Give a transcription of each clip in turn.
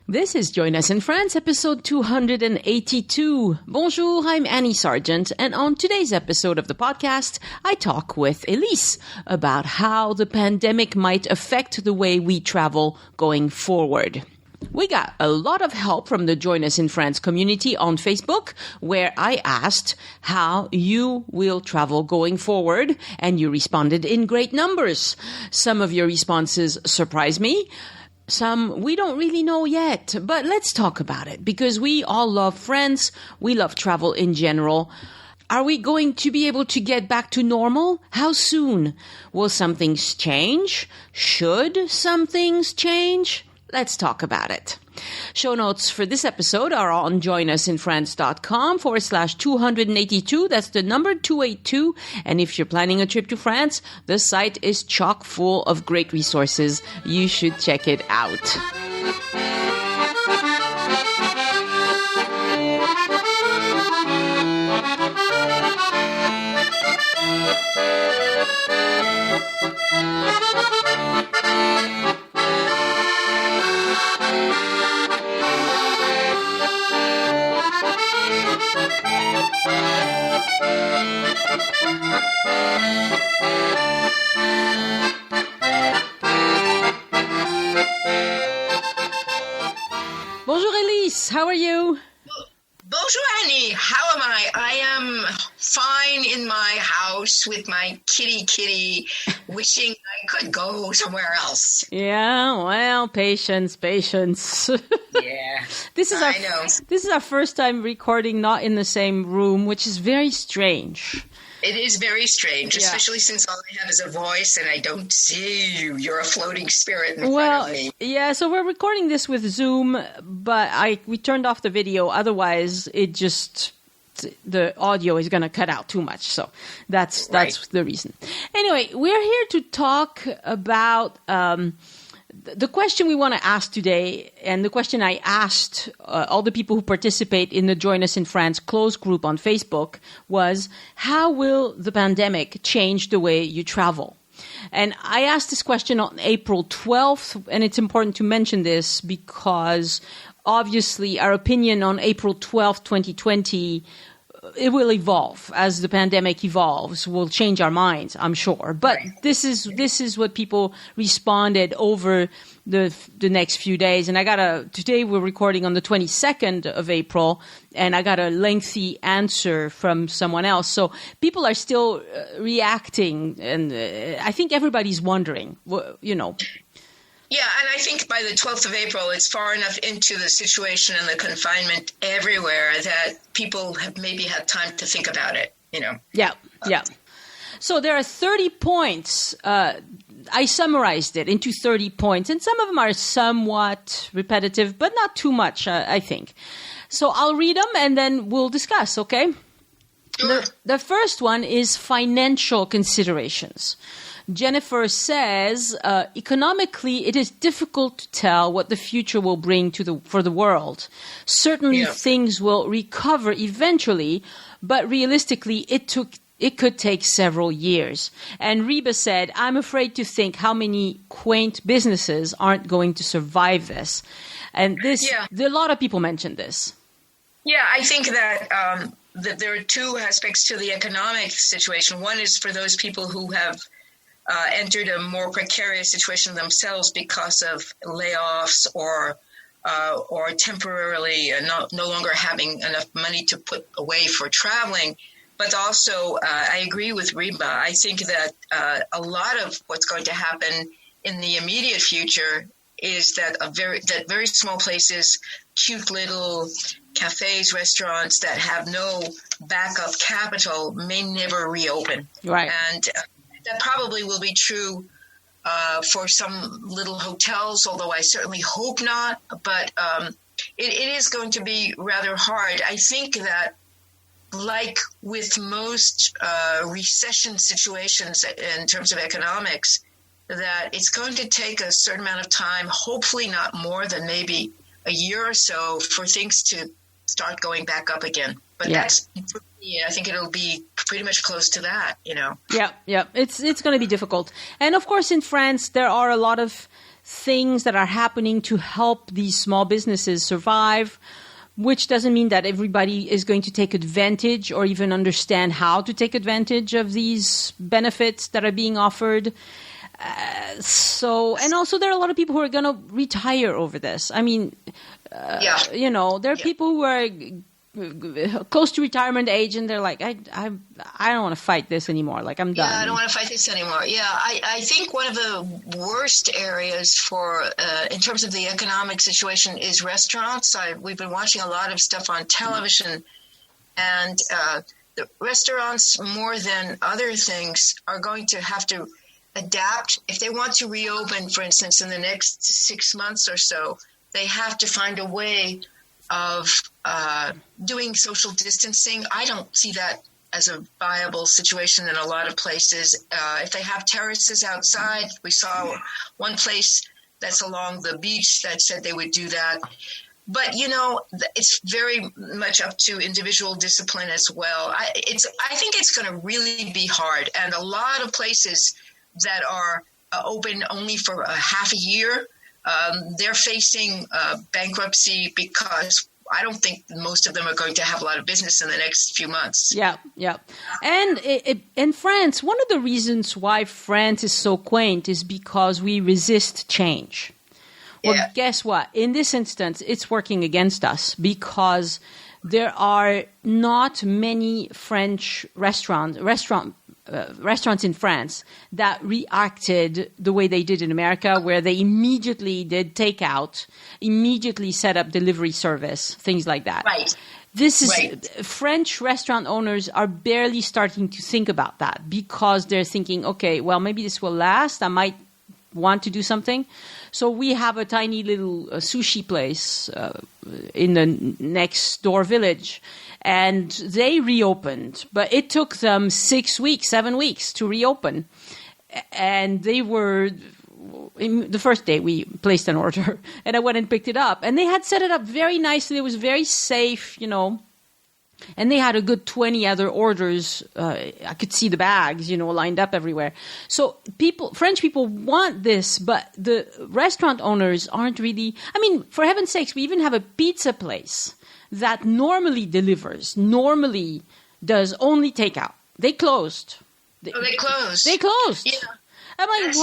This is Join Us in France, episode 282. Bonjour, I'm Annie Sargent, and on today's episode of the podcast, I talk with Elyse about how the pandemic might affect the way we travel going forward. We got a lot of help from the Join Us in France community on Facebook, where I asked how you will travel going forward, and you responded in great numbers. Some of your responses surprised me. Some we don't really know yet, but let's talk about it because we all love France. We love travel in general. Are we going to be able to get back to normal? How soon? Will some things change? Should some things change? Let's talk about it. Show notes for this episode are on joinusinfrance.com/282. That's the number 282. And if you're planning a trip to France, the site is chock full of great resources. You should check it out. Bonjour Elyse, how are you? Bonjour Annie, how am I? I am fine in my house with my kitty, wishing I could go somewhere else. Yeah, well, patience. Yeah, This is our first time recording not in the same room, which is very strange. It is very strange, especially since all I have is a voice and I don't see you. You're a floating spirit in front of me. Yeah, so we're recording this with Zoom, but we turned off the video. Otherwise, the audio is going to cut out too much. So that's the reason. Anyway, we're here to talk about the question we want to ask today, and the question I asked all the people who participate in the Join Us in France closed group on Facebook was, how will the pandemic change the way you travel? And I asked this question on April 12th, and it's important to mention this because obviously our opinion on April 12th, 2020, it will evolve as the pandemic evolves. We'll change our minds, I'm sure. But this is what people responded over the next few days. And today we're recording on the 22nd of April, and I got a lengthy answer from someone else. So people are still reacting, and I think everybody's wondering, Yeah, and I think by the 12th of April, it's far enough into the situation and the confinement everywhere that people have maybe had time to think about it, Yeah. So there are 30 points. I summarized it into 30 points, and some of them are somewhat repetitive, but not too much, I think. So I'll read them, and then we'll discuss, okay? Sure. The first one is financial considerations. Jennifer says, economically, it is difficult to tell what the future will bring for the world. Certainly, things will recover eventually, but realistically, it could take several years. And Reba said, I'm afraid to think how many quaint businesses aren't going to survive this. And a lot of people mentioned this. Yeah, I think that there are two aspects to the economic situation. One is for those people who have entered a more precarious situation themselves because of layoffs or temporarily no longer having enough money to put away for traveling. But also, I agree with Reba. I think that a lot of what's going to happen in the immediate future is that very small places, cute little cafes, restaurants that have no backup capital may never reopen. Right. And that probably will be true for some little hotels, although I certainly hope not. But it is going to be rather hard. I think that, like with most recession situations in terms of economics, that it's going to take a certain amount of time, hopefully not more than maybe a year or so, for things to start going back up again. But that's, I think it'll be pretty much close to that, Yeah. It's going to be difficult. And of course, in France, there are a lot of things that are happening to help these small businesses survive, which doesn't mean that everybody is going to take advantage or even understand how to take advantage of these benefits that are being offered. And also there are a lot of people who are going to retire over this. I mean, there are people who are close to retirement age, and they're like, I don't want to fight this anymore. Like, I'm done. Yeah, I don't want to fight this anymore. Yeah, I think one of the worst areas for, in terms of the economic situation, is restaurants. We've been watching a lot of stuff on television, and the restaurants, more than other things, are going to have to adapt. If they want to reopen, for instance, in the next 6 months or so, they have to find a way of doing social distancing. I don't see that as a viable situation in a lot of places. If they have terraces outside, we saw one place that's along the beach that said they would do that. But, it's very much up to individual discipline as well. I think it's going to really be hard. And a lot of places that are open only for a half a year, they're facing bankruptcy, because I don't think most of them are going to have a lot of business in the next few months. Yeah. And in France, one of the reasons why France is so quaint is because we resist change. Well, guess what? In this instance, it's working against us, because there are not many French restaurants in France that reacted the way they did in America, where they immediately did takeout, immediately set up delivery service, things like that. Right. French restaurant owners are barely starting to think about that, because they're thinking, okay, well, maybe this will last. I might want to do something. So we have a tiny little sushi place in the next door village, and they reopened, but it took them 6 weeks, 7 weeks to reopen. And they were, the first day we placed an order, and I went and picked it up, and they had set it up very nicely. It was very safe, and they had a good 20 other orders. I could see the bags, lined up everywhere. So French people want this, but the restaurant owners aren't really. I mean, for heaven's sakes, we even have a pizza place that normally does only takeout. They closed. They closed. They closed. Yeah. I'm like,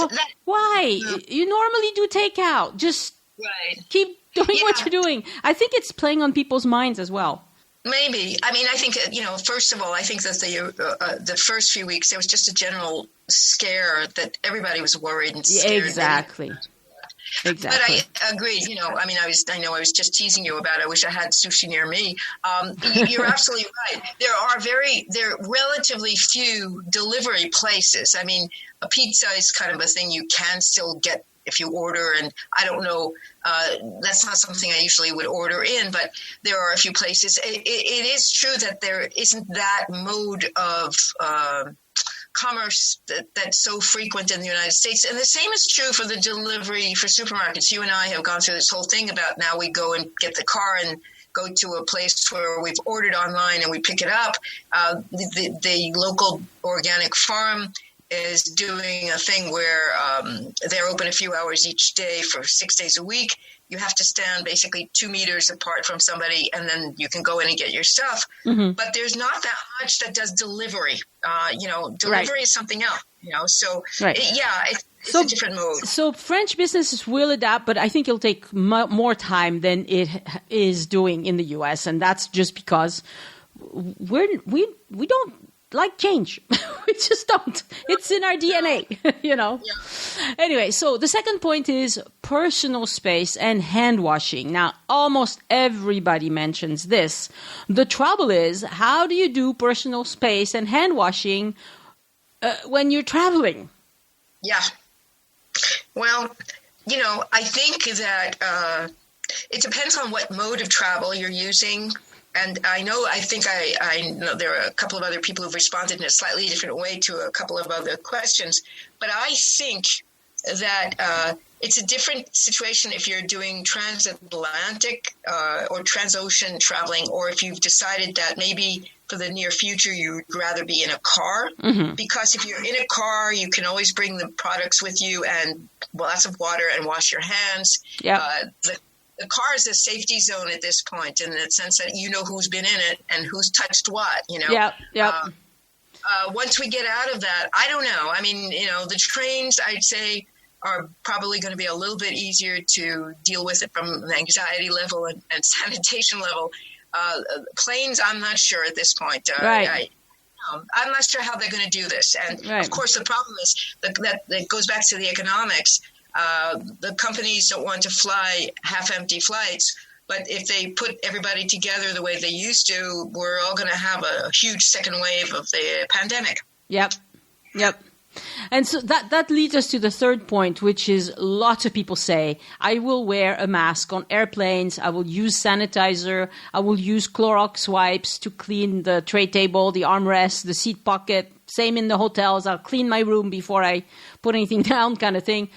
why? No. You normally do takeout. Just keep doing what you're doing. I think it's playing on people's minds as well. Maybe. I mean, I think, first of all, I think that the first few weeks, there was just a general scare that everybody was worried and scared. Exactly. But I agree. I know I was just teasing you about, I wish I had sushi near me. You're absolutely right. There are relatively few delivery places. I mean, a pizza is kind of a thing you can still get if you order, and I don't know, that's not something I usually would order in, but there are a few places. It is true that there isn't that mode of commerce that's so frequent in the United States. And the same is true for the delivery for supermarkets. You and I have gone through this whole thing about now we go and get the car and go to a place where we've ordered online and we pick it up. The local organic farm is doing a thing where they're open a few hours each day for 6 days a week. You have to stand basically 2 meters apart from somebody, and then you can go in and get your stuff. Mm-hmm. But there's not that much that does delivery. Delivery is something else. So it's a different mode. So French businesses will adapt, but I think it'll take more time than it is doing in the U.S., and that's just because we don't like change. We just don't. It's in our DNA, Yeah. Anyway, so the second point is personal space and hand washing. Now, almost everybody mentions this. The trouble is, how do you do personal space and hand washing when you're traveling? Yeah. Well, I think that it depends on what mode of travel you're using. And I know there are a couple of other people who've responded in a slightly different way to a couple of other questions. But I think that it's a different situation if you're doing transatlantic or transocean traveling, or if you've decided that maybe for the near future, you'd rather be in a car, because if you're in a car, you can always bring the products with you and lots of water and wash your hands. The car is a safety zone at this point, in the sense that you know who's been in it and who's touched what, once we get out of that, I don't know. I mean, the trains, I'd say, are probably going to be a little bit easier to deal with it from an anxiety level and sanitation level. Planes, I'm not sure at this point. Right. I'm not sure how they're going to do this. And, of course, the problem is that goes back to the economics. The companies don't want to fly half-empty flights, but if they put everybody together the way they used to, we're all going to have a huge second wave of the pandemic. Yep. And so that leads us to the third point, which is lots of people say, I will wear a mask on airplanes, I will use sanitizer, I will use Clorox wipes to clean the tray table, the armrests, the seat pocket, same in the hotels, I'll clean my room before I put anything down, kind of thing.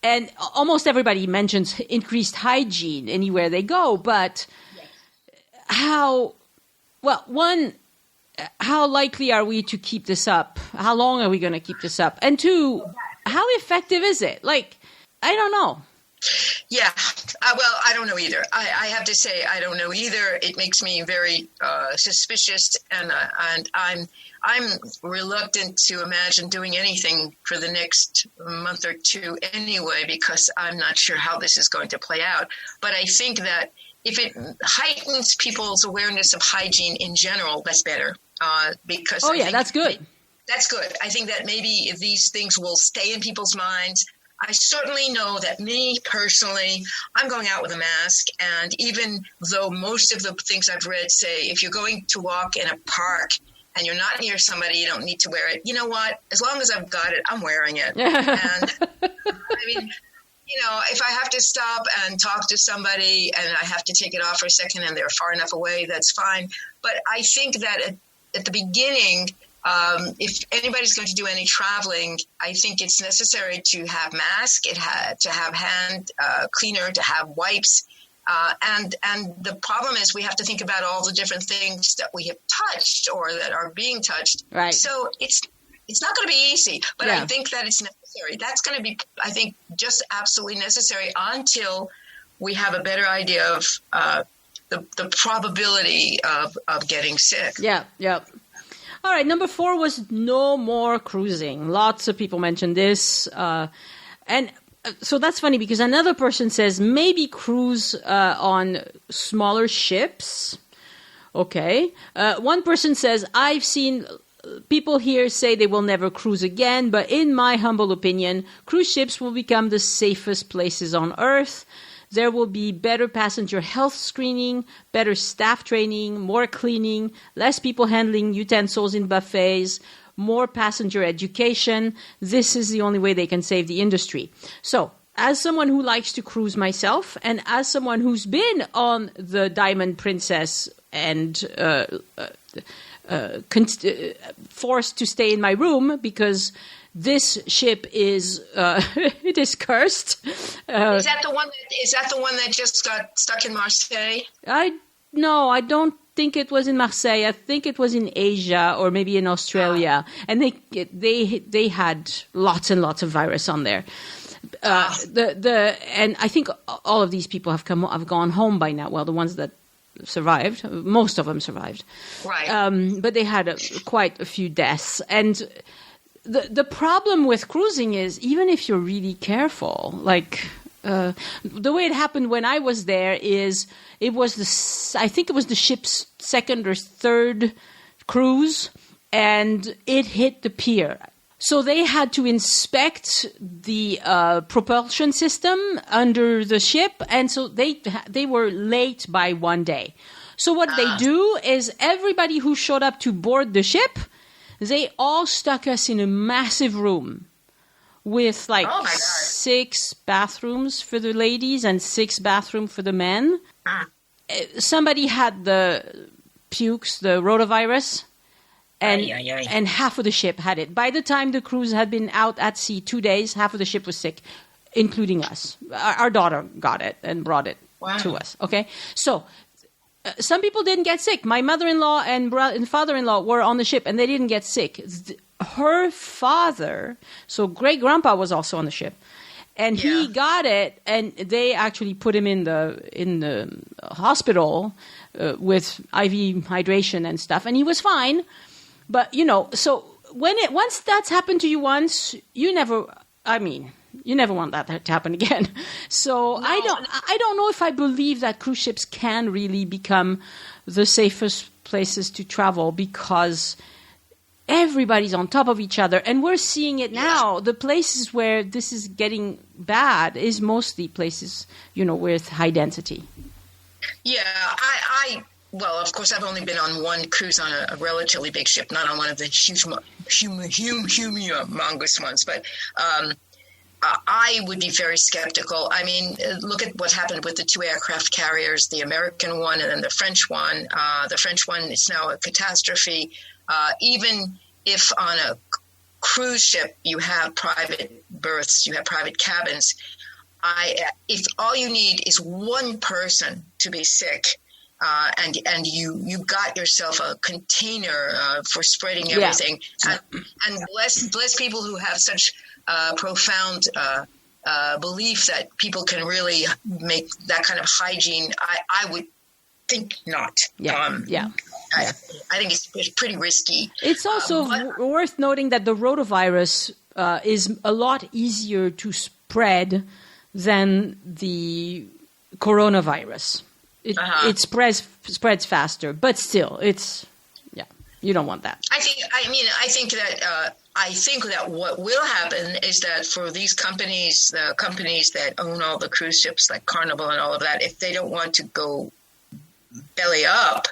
And almost everybody mentions increased hygiene anywhere they go, but how likely are we to keep this up? How long are we going to keep this up? And two, how effective is it? Like, I don't know. Yeah. Well, I don't know either. I have to say, I don't know either. It makes me very suspicious, and I'm reluctant to imagine doing anything for the next month or two anyway, because I'm not sure how this is going to play out. But I think that if it heightens people's awareness of hygiene in general, that's better. Because that's good. That's good. I think that maybe these things will stay in people's minds. I certainly know that me personally, I'm going out with a mask. And even though most of the things I've read say, if you're going to walk in a park and you're not near somebody, you don't need to wear it. You know what? As long as I've got it, I'm wearing it. And I mean, if I have to stop and talk to somebody and I have to take it off for a second and they're far enough away, that's fine. But I think that at the beginning, if anybody's going to do any traveling, I think it's necessary to have mask, to have hand cleaner, to have wipes. And the problem is we have to think about all the different things that we have touched or that are being touched. Right. So it's not going to be easy, but I think that it's necessary. That's going to be, I think, just absolutely necessary until we have a better idea of the probability of getting sick. Yeah. All right. Number 4 was no more cruising. Lots of people mentioned this. And so that's funny because another person says maybe cruise on smaller ships. Okay. One person says, I've seen people here say they will never cruise again, but in my humble opinion, cruise ships will become the safest places on Earth. There will be better passenger health screening, better staff training, more cleaning, less people handling utensils in buffets, more passenger education. This is the only way they can save the industry. So, as someone who likes to cruise myself, and as someone who's been on the Diamond Princess and forced to stay in my room because this ship is it is cursed. Is that the one that just got stuck in Marseille? No, I don't think it was in Marseille. I think it was in Asia or maybe in Australia, and they had lots and lots of virus on there. And I think all of these people have gone home by now. Well, the ones that survived, most of them survived, right? But they had quite a few deaths. And the problem with cruising is even if you're really careful, like the way it happened when I was there is I think it was the ship's second or third cruise, and it hit the pier. So they had to inspect the propulsion system under the ship, and so they were late by one day. So what they do is everybody who showed up to board the ship, they all stuck us in a massive room with 6 bathrooms for the ladies and 6 bathrooms for the men. Somebody had the pukes, the rotavirus. And half of the ship had it. By the time the cruise had been out at sea 2 days, half of the ship was sick, including us. Our daughter got it and brought it to us. Okay, so some people didn't get sick. My mother-in-law and father-in-law were on the ship, and they didn't get sick. Her father, so great-grandpa, was also on the ship. And he got it, and they actually put him in the hospital with IV hydration and stuff, and he was fine. But, so once that's happened to you once, you never want that to happen again. So no. I don't know if I believe that cruise ships can really become the safest places to travel, because everybody's on top of each other, and we're seeing it now. The places where this is getting bad is mostly places, with high density. Yeah, well, of course, I've only been on one cruise on a relatively big ship, not on one of the humongous ones, but I would be very skeptical. I mean, look at what happened with the two aircraft carriers, the American one and then the French one. The French one is now a catastrophe. Even if on a cruise ship you have private berths, you have private cabins, if all you need is one person to be sick, and you got yourself a container for spreading everything, and bless people who have such profound belief that people can really make that kind of hygiene. I would think not. I think it's pretty risky. It's also worth noting that the rotavirus is a lot easier to spread than the coronavirus. It spreads faster, but still, you don't want that. I think that what will happen is that for these companies, the companies that own all the cruise ships, like Carnival and all of that, if they don't want to go belly up,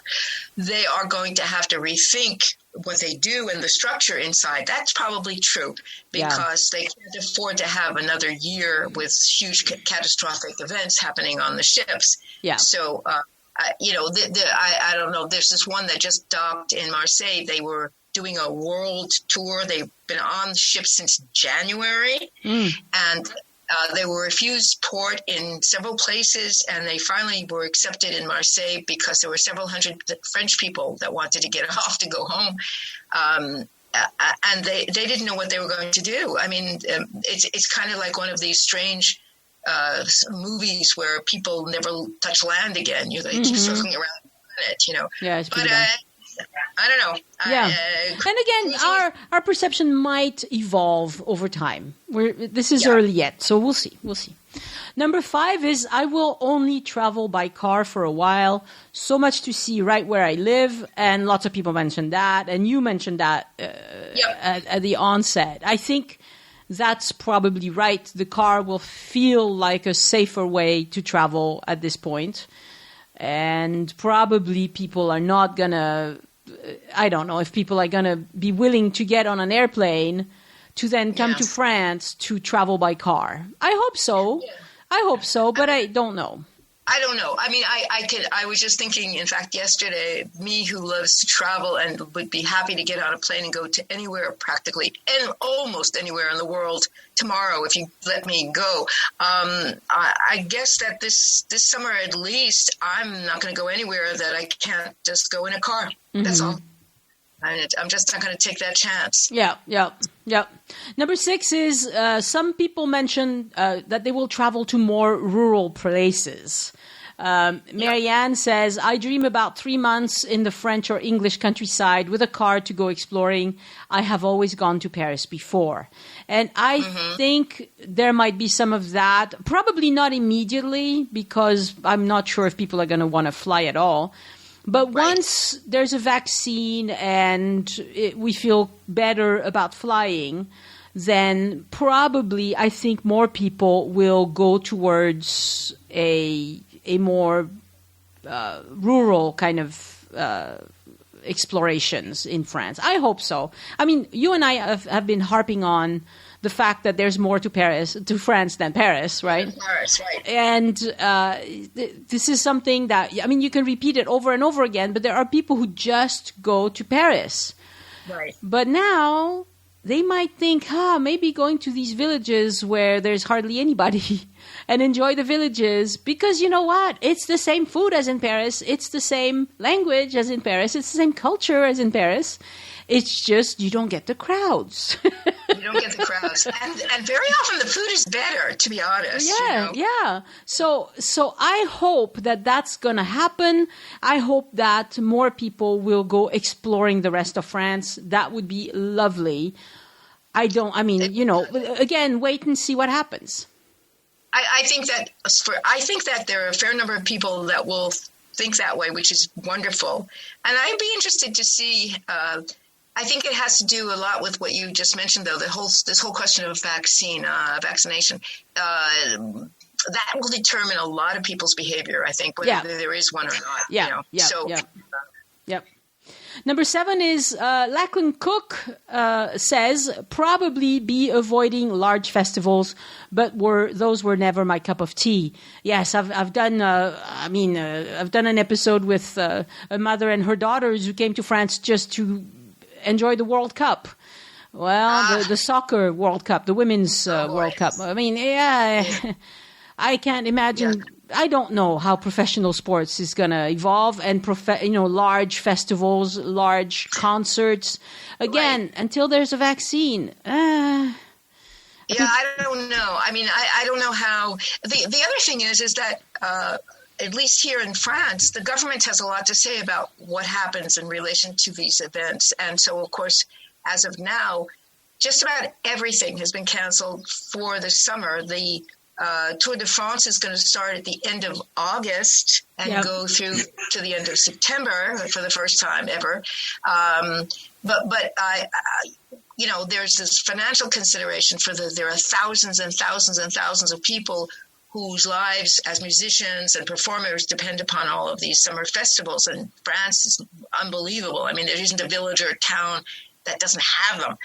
they are going to have to rethink what they do and the structure inside. That's probably true, because they can't afford to have another year with huge catastrophic events happening on the ships. Yeah. So, I don't know. There's this one that just docked in Marseille. They were doing a world tour. They've been on the ship since January, and they were refused port in several places, and they finally were accepted in Marseille because there were several hundred French people that wanted to get off to go home. And they didn't know what they were going to do. I mean, it's kind of like one of these strange movies where people never touch land again. They keep circling around the planet, Yeah, it's but I don't know. Yeah, and again, our perception might evolve over time. This is early yet, so we'll see. Number 5 is I will only travel by car for a while. So much to see right where I live, and lots of people mentioned that, and you mentioned that at the onset. I think that's probably right. The car will feel like a safer way to travel at this point. And probably people are not going to, I don't know if people are going to be willing to get on an airplane to then come to France to travel by car. I hope so. Yeah. I hope so, but I don't know. I don't know. I mean, I was just thinking, in fact, yesterday, me who loves to travel and would be happy to get on a plane and go to anywhere practically, and almost anywhere in the world tomorrow if you let me go. I guess that this summer at least, I'm not going to go anywhere that I can't just go in a car. Mm-hmm. That's all. I'm just not going to take that chance. Yeah. Number 6 is some people mention that they will travel to more rural places. Marianne says, I dream about 3 months in the French or English countryside with a car to go exploring. I have always gone to Paris before. And I think there might be some of that. Probably not immediately, because I'm not sure if people are going to want to fly at all. But once there's a vaccine and we feel better about flying, then probably I think more people will go towards a more rural kind of explorations in France. I hope so. I mean, you and I have been harping on the fact that there's more to France than Paris, right? Paris, right. And this is something that, I mean, you can repeat it over and over again, but there are people who just go to Paris. Right. But now they might think, maybe going to these villages where there's hardly anybody and enjoy the villages, because you know what? It's the same food as in Paris. It's the same language as in Paris. It's the same culture as in Paris. It's just you don't get the crowds. You don't get the crowds. And very often the food is better, to be honest. Yeah, yeah. So I hope that that's going to happen. I hope that more people will go exploring the rest of France. That would be lovely. Again, wait and see what happens. I think that there are a fair number of people that will think that way, which is wonderful. And I'd be interested to see. I think it has to do a lot with what you just mentioned, though. This whole question of vaccination. That will determine a lot of people's behavior. I think whether there is one or not. Yeah. Yep. Number 7 is Lachlan Cooke says probably be avoiding large festivals, but those were never my cup of tea. Yes, I've done. I've done an episode with a mother and her daughters who came to France just to enjoy the World Cup. Well, the soccer World Cup, the women's World Cup. I mean, I can't imagine. Yeah. I don't know how professional sports is going to evolve, and large festivals, large concerts. Again, until there's a vaccine. I don't know. I mean, I don't know how. The other thing is that at least here in France, the government has a lot to say about what happens in relation to these events, and so of course, as of now, just about everything has been canceled for the summer. The Tour de France is going to start at the end of August and go through to the end of September for the first time ever. But I there's this financial consideration there are thousands and thousands and thousands of people whose lives as musicians and performers depend upon all of these summer festivals. And France is unbelievable. I mean, there isn't a village or a town that doesn't have them.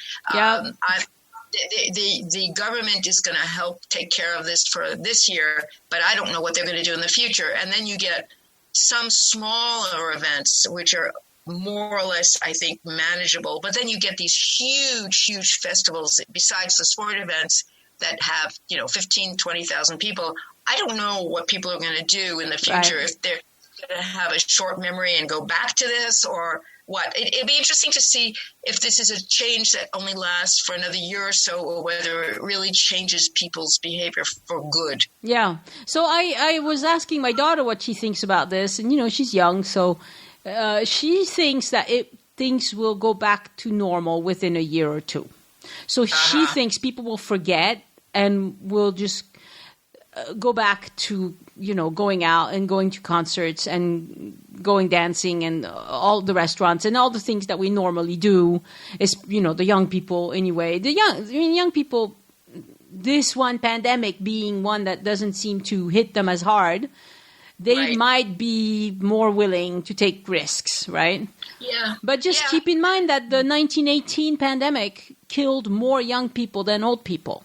The government is going to help take care of this for this year, but I don't know what they're going to do in the future. And then you get some smaller events, which are more or less, I think, manageable. But then you get these huge, huge festivals besides the sport events that have, 15, 20,000 people. I don't know what people are going to do in the future, if they're going to have a short memory and go back to this or what. It'd be interesting to see if this is a change that only lasts for another year or so, or whether it really changes people's behavior for good. Yeah. So I was asking my daughter what she thinks about this, and she's young, so she thinks that things will go back to normal within a year or two. So she thinks people will forget and will just go back to going out and going to concerts and going dancing and all the restaurants and all the things that we normally do. Is the young people anyway. Young people. This one pandemic being one that doesn't seem to hit them as hard, they might be more willing to take risks, right? Yeah. But just keep in mind that the 1918 pandemic killed more young people than old people.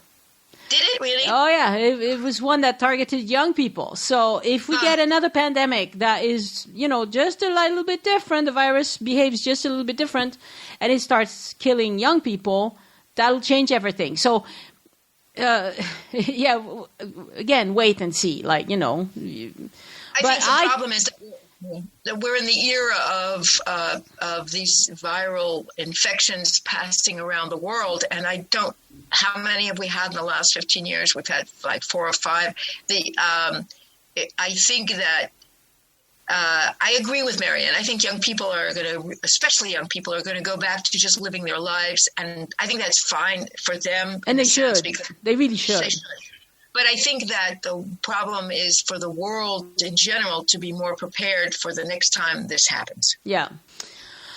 Did it really? Oh, yeah. It was one that targeted young people. So if we get another pandemic that is, just a little bit different, the virus behaves just a little bit different, and it starts killing young people, that'll change everything. So, again, wait and see. I think the problem is that we're in the era of these viral infections passing around the world, and how many have we had in the last 15 years? We've had like 4 or 5. I think that I agree with Marianne. I think especially young people are going to go back to just living their lives, and I think that's fine for them. And they should. They really should. They should. But I think that the problem is for the world in general to be more prepared for the next time this happens. Yeah.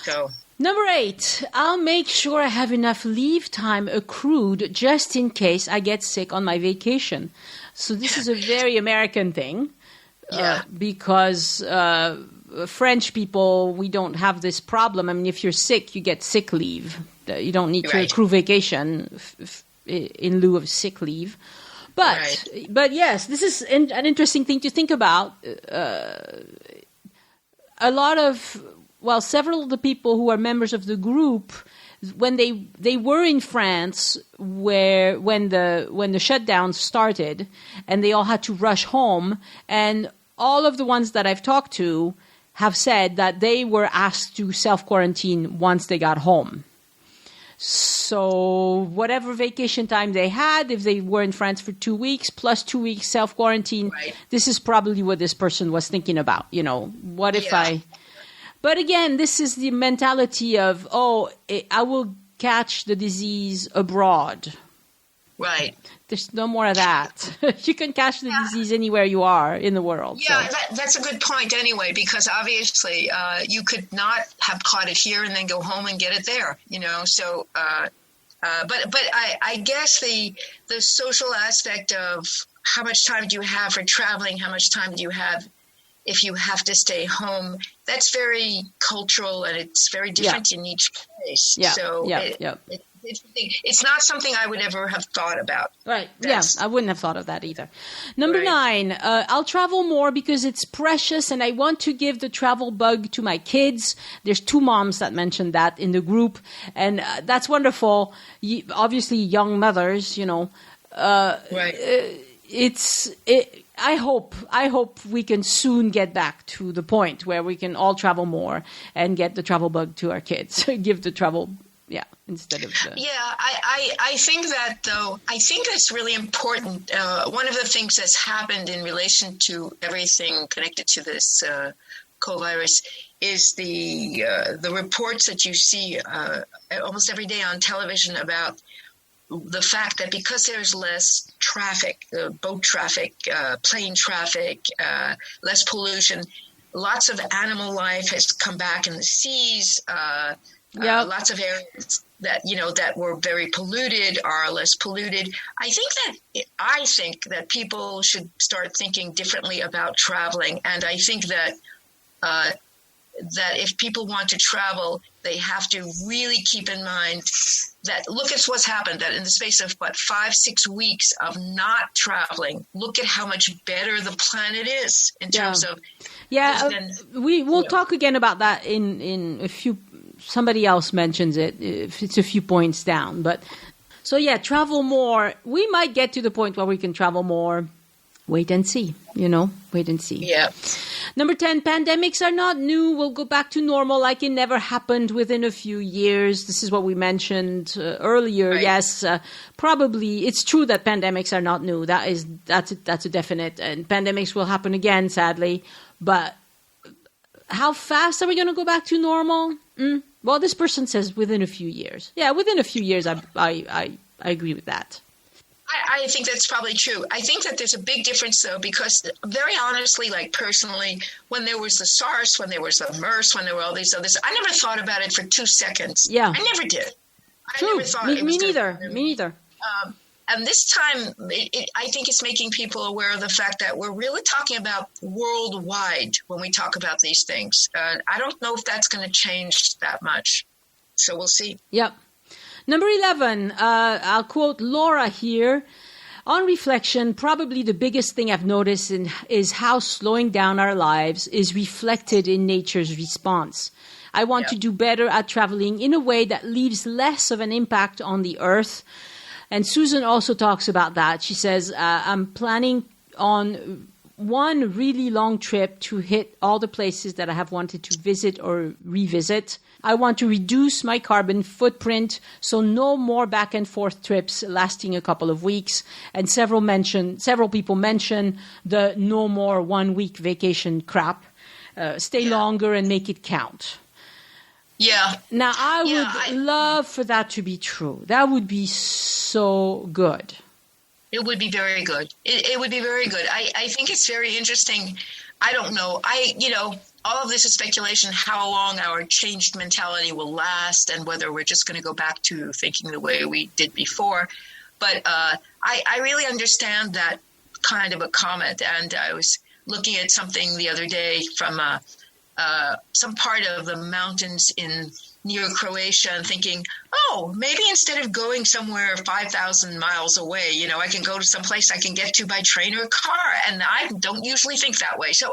So. Number 8, I'll make sure I have enough leave time accrued just in case I get sick on my vacation. So this is a very American thing. Because French people, we don't have this problem. I mean, if you're sick, you get sick leave. You don't need to accrue vacation in lieu of sick leave. But yes, this is an interesting thing to think about. Several of the people who are members of the group, when they were in France, where when the shutdown started, and they all had to rush home, and all of the ones that I've talked to have said that they were asked to self-quarantine once they got home. So whatever vacation time they had, if they were in France for 2 weeks, plus 2 weeks self-quarantine, this is probably what this person was thinking about. What if But again, this is the mentality of, I will catch the disease abroad. Right. There's no more of that. You can catch the disease anywhere you are in the world. Yeah, that's a good point anyway, because obviously you could not have caught it here and then go home and get it there, So, but I guess the social aspect of how much time do you have for traveling, how much time do you have if you have to stay home, that's very cultural and it's very different in each place. Yeah. So it's not something I would ever have thought about. Right. I wouldn't have thought of that either. Number 9, I'll travel more because it's precious and I want to give the travel bug to my kids. There's 2 moms that mentioned that in the group, and that's wonderful. Obviously, young mothers, I hope we can soon get back to the point where we can all travel more and get the travel bug to our kids. Give the travel, instead of the... Yeah, I think that, though, I think that's really important. One of the things that's happened in relation to everything connected to this co-virus is the reports that you see almost every day on television about the fact that because there's less traffic, boat traffic, plane traffic, less pollution, lots of animal life has come back in the seas. Lots of areas that were very polluted are less polluted. I think that people should start thinking differently about traveling, and I think that if people want to travel, they have to really keep in mind that look at what's happened, that in the space of 5-6 weeks of not traveling, look at how much better the planet is in terms of... we'll talk again about that in a few... Somebody else mentions it. If it's a few points down. But so, travel more. We might get to the point where we can travel more. Wait and see, wait and see. Yeah. Number 10, pandemics are not new. We'll go back to normal like it never happened within a few years. This is what we mentioned earlier. Right. Yes, probably it's true that pandemics are not new. That's a definite. And pandemics will happen again, sadly. But how fast are we going to go back to normal? Well, this person says within a few years. Yeah, within a few years, I agree with that. I think that's probably true. I think that there's a big difference, though, because very honestly, like personally, when there was the SARS, when there was the MERS, when there were all these others, I never thought about it for 2 seconds. Yeah. I never did. True. I never thought Me neither. And this time, I think it's making people aware of the fact that we're really talking about worldwide when we talk about these things. I don't know if that's going to change that much. So we'll see. Yep. Number 11, I'll quote Laura here. On reflection, probably the biggest thing I've noticed is how slowing down our lives is reflected in nature's response. I want to do better at traveling in a way that leaves less of an impact on the earth. And Susan also talks about that. She says, I'm planning on one really long trip to hit all the places that I have wanted to visit or revisit. I want to reduce my carbon footprint, so no more back and forth trips lasting a couple of weeks. And several people mention the no more 1 week vacation crap. Stay longer and make it count. Yeah. Now, I would love for that to be true. That would be so good. It would be very good. It would be very good. I think it's very interesting. I don't know. All of this is speculation, how long our changed mentality will last and whether we're just going to go back to thinking the way we did before. But I really understand that kind of a comment. And I was looking at something the other day from some part of the mountains near Croatia and thinking, maybe instead of going somewhere 5,000 miles away, I can go to some place I can get to by train or car. And I don't usually think that way. So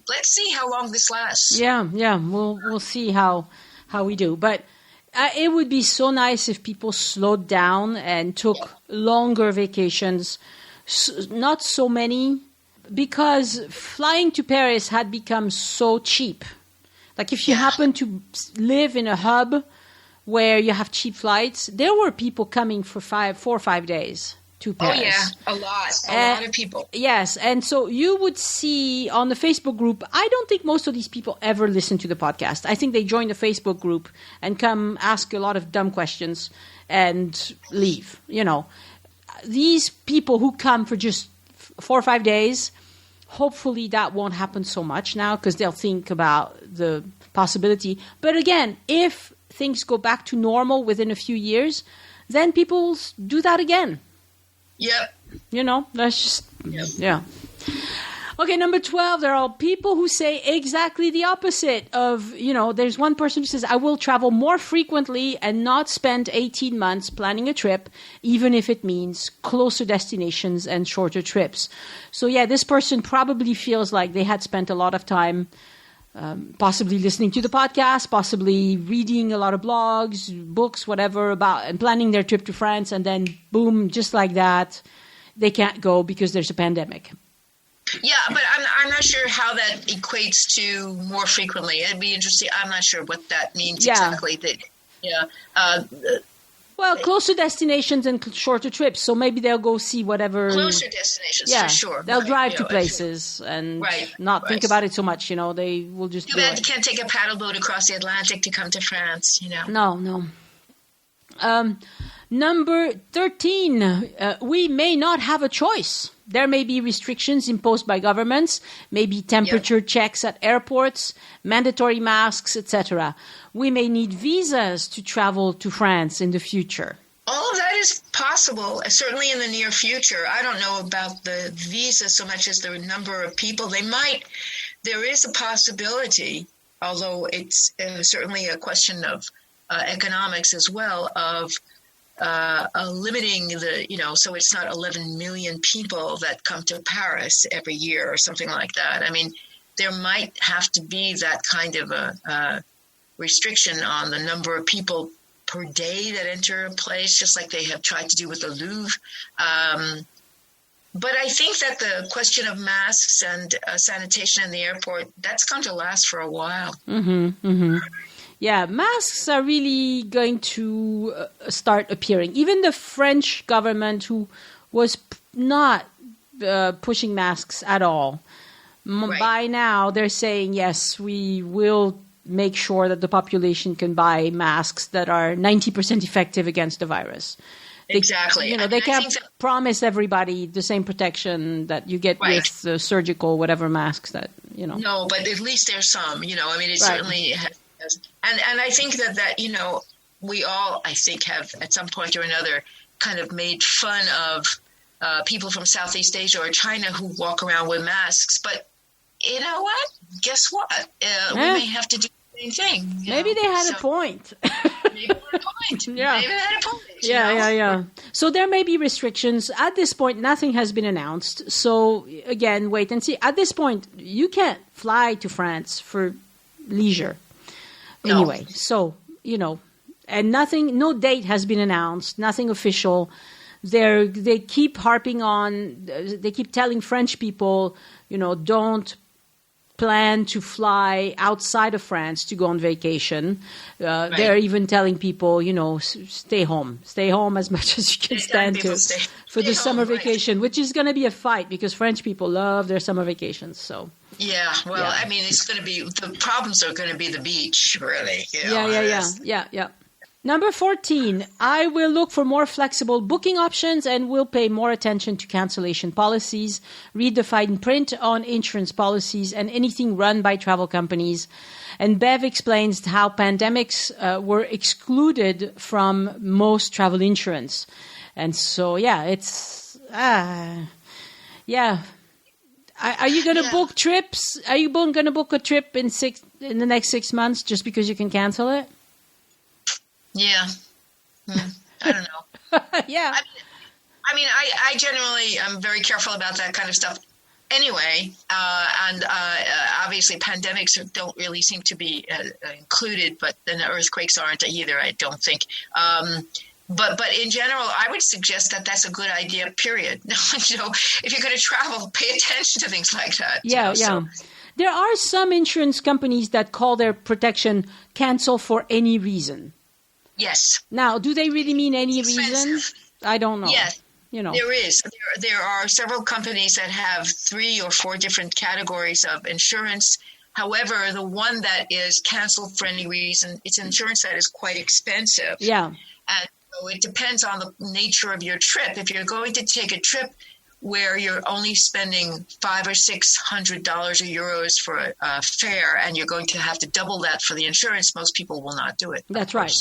let's see how long this lasts. Yeah. We'll see how we do. But It would be so nice if people slowed down and took longer vacations, not so many, because flying to Paris had become so cheap. Like if you happen to live in a hub where you have cheap flights, there were people coming for 4 or 5 days to Paris. Oh, yeah, a lot of people. Yes, and so you would see on the Facebook group, I don't think most of these people ever listen to the podcast. I think they join the Facebook group and come ask a lot of dumb questions and leave. These people who come for just 4 or 5 days, hopefully that won't happen so much now because they'll think about the possibility. But again, if things go back to normal within a few years, then people will do that again. Yep. That's just, yeah. Okay, number 12, there are people who say exactly the opposite of, there's one person who says, I will travel more frequently and not spend 18 months planning a trip, even if it means closer destinations and shorter trips. So yeah, this person probably feels like they had spent a lot of time possibly listening to the podcast, possibly reading a lot of blogs, books, whatever, and planning their trip to France, and then boom, just like that, they can't go because there's a pandemic. Yeah, but I'm not sure how that equates to more frequently. It'd be interesting. I'm not sure what that means exactly. Well, closer destinations and shorter trips. So maybe they'll go see whatever. Closer destinations, for sure. They'll drive to places and not think about it so much. They will just Too bad you can't take a paddle boat across the Atlantic to come to France, No. Number 13, we may not have a choice. There may be restrictions imposed by governments, maybe temperature checks at airports, mandatory masks, etc. We may need visas to travel to France in the future. All of that is possible, certainly in the near future. I don't know about the visa so much as the number of people. There is a possibility, although it's certainly a question of economics as well, of limiting so it's not 11 million people that come to Paris every year or something like that. I mean, there might have to be that kind of a restriction on the number of people per day that enter a place, just like they have tried to do with the Louvre. But I think that the question of masks and sanitation in the airport, that's going to last for a while. Mm-hmm, mm-hmm. Yeah, masks are really going to start appearing. Even the French government, who was not pushing masks at all, by now they're saying, yes, we will make sure that the population can buy masks that are 90% effective against the virus. Exactly. They can't promise everybody the same protection that you get with the surgical whatever masks that, No, but at least there's some, it certainly has. And I think that we all, I think, have at some point or another kind of made fun of people from Southeast Asia or China who walk around with masks. But you know what? Guess what? We may have to do the same thing. Maybe they had a point. Maybe they had a point. Yeah. Maybe they had a point. Yeah. So there may be restrictions. At this point, nothing has been announced. So again, wait and see. At this point, you can't fly to France for leisure. No. Anyway, so, and no date has been announced, nothing official. They keep harping on, they keep telling French people, don't plan to fly outside of France to go on vacation. They're even telling people, stay home as much as you can stand to for the summer vacation, which is going to be a fight because French people love their summer vacations. So. Yeah, well, I mean, it's going to be, the problems are going to be the beach, really. Yeah. Number 14, I will look for more flexible booking options and will pay more attention to cancellation policies, read the fine print on insurance policies and anything run by travel companies. And Bev explains how pandemics were excluded from most travel insurance. And so, it's, Are you going to book trips? Are you going to book a trip in the next 6 months just because you can cancel it? Yeah. I don't know. Yeah. I mean, I generally am very careful about that kind of stuff. anyway, and obviously pandemics don't really seem to be included, but then the earthquakes aren't either, I don't think. But in general, I would suggest that that's a good idea, period. If you're going to travel, pay attention to things like that. Yeah. So. There are some insurance companies that call their protection cancel for any reason. Yes. Now, do they really mean any reason? I don't know. Yes. There is. There are several companies that have 3 or 4 different categories of insurance. However, the one that is canceled for any reason, it's insurance that is quite expensive. Yeah. And so it depends on the nature of your trip. If you're going to take a trip where you're only spending $500 or $600 or euros for a fare, and you're going to have to double that for the insurance, most people will not do it. That's right.